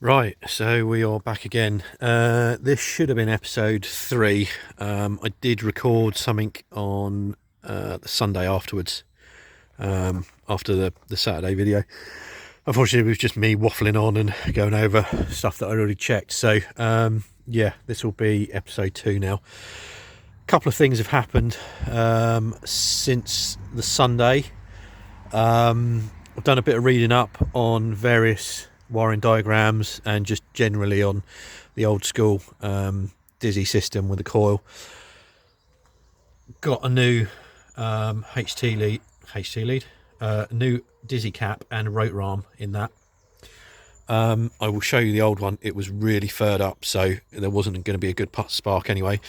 Right, so we are back again. This should have been episode 3. I did record something on the Sunday afterwards, after the Saturday video. Unfortunately, it was just me waffling on and going over stuff that I already checked. So, yeah, this will be episode 2 now. A couple of things have happened since the Sunday. I've done a bit of reading up on various wiring diagrams and just generally on the old school Dizzy system with the coil. Got a new HT lead, new Dizzy cap and rotor arm in that. I will show you the old one. It was really furred up, so there wasn't going to be a good spark anyway.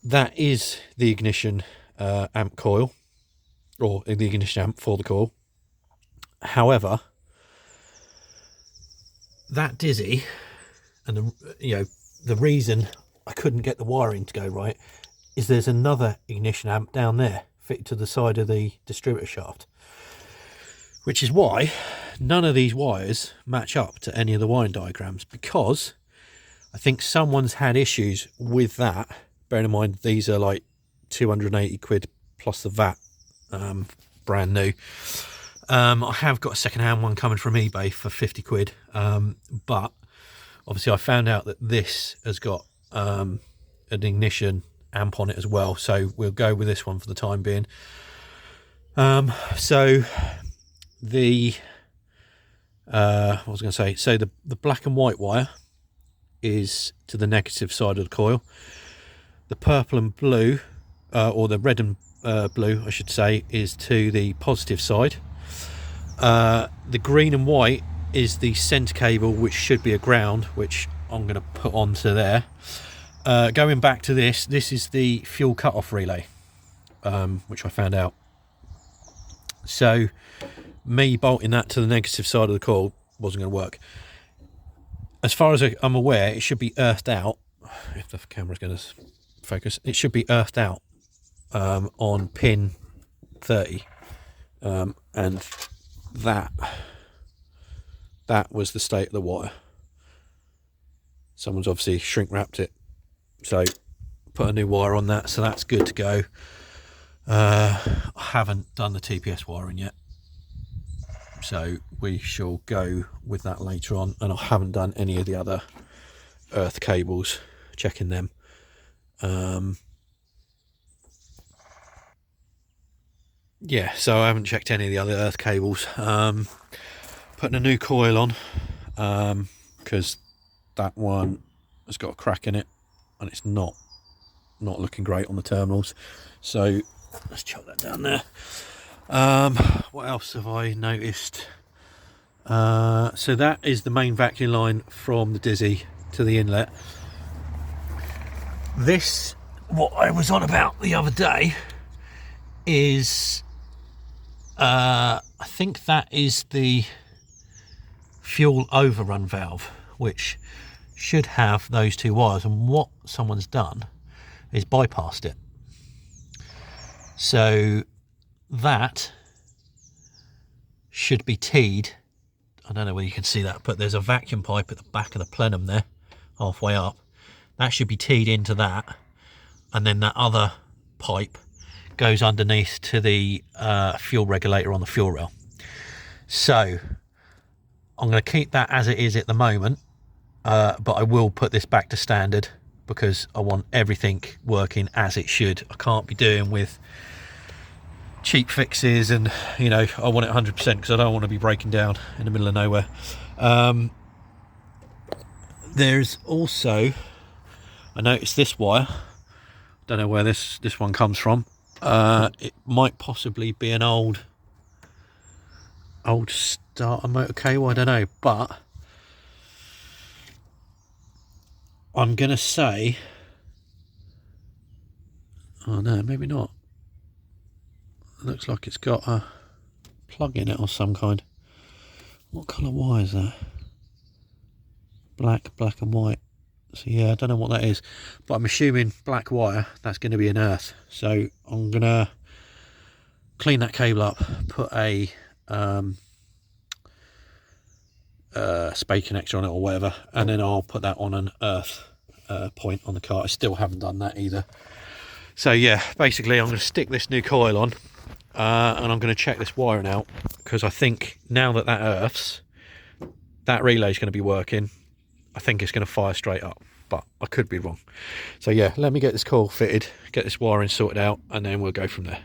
That is the ignition amp coil, or the ignition amp for the coil. However, that Dizzy, and the reason I couldn't get the wiring to go right is there's another ignition amp down there fitted to the side of the distributor shaft, which is why none of these wires match up to any of the wiring diagrams, because I think someone's had issues with that. Bearing in mind these are like 280 quid plus the VAT, brand new. I have got a second-hand one coming from eBay for 50 quid, but obviously I found out that this has got an ignition amp on it as well, so we'll go with this one for the time being. So the what was I going to say? So the black and white wire is to the negative side of the coil. The purple and blue, or the red and blue, I should say, is to the positive side. The green and white is the centre cable, which should be a ground, which I'm going to put onto there. Going back to this is the fuel cut-off relay, which I found out. So me bolting that to the negative side of the coil wasn't going to work. As far as I'm aware, it should be earthed out. If the camera's going to focus, it should be earthed out on pin 30, and that was the state of the wire. Someone's obviously shrink wrapped it, so put a new wire on that, so that's good to go. I haven't done the TPS wiring yet, so we shall go with that later on. And I haven't done any of the other earth cables, checking them. Yeah, so I haven't checked any of the other earth cables. Putting a new coil on, because that one has got a crack in it and it's not looking great on the terminals. So let's chuck that down there. What else have I noticed? So that is the main vacuum line from the Dizzy to the inlet. This, what I was on about the other day, is I think that is the fuel overrun valve, which should have those two wires, and what someone's done is bypassed it. So that should be teed. I don't know whether you can see that, but there's a vacuum pipe at the back of the plenum there, halfway up. That should be teed into that, and then that other pipe goes underneath to the fuel regulator on the fuel rail. So I'm going to keep that as it is at the moment, but I will put this back to standard because I want everything working as it should. I can't be doing with cheap fixes, and I want it 100% because I don't want to be breaking down in the middle of nowhere. There's also, I noticed this wire, don't know where this one comes from. It might possibly be an old old starter motor cable, I don't know, but I'm gonna say, oh no, maybe not. It looks like it's got a plug in it or some kind. What colour wire is that? Black and white. So yeah, I don't know what that is, but I'm assuming black wire, that's going to be an earth. So I'm going to clean that cable up, put a spade connector on it or whatever, and then I'll put that on an earth point on the car. I still haven't done that either. So yeah, basically I'm going to stick this new coil on, and I'm going to check this wiring out, because I think now that earths, that relay is going to be working. I think it's going to fire straight up, but I could be wrong. So yeah, let me get this coil fitted, get this wiring sorted out, and then we'll go from there.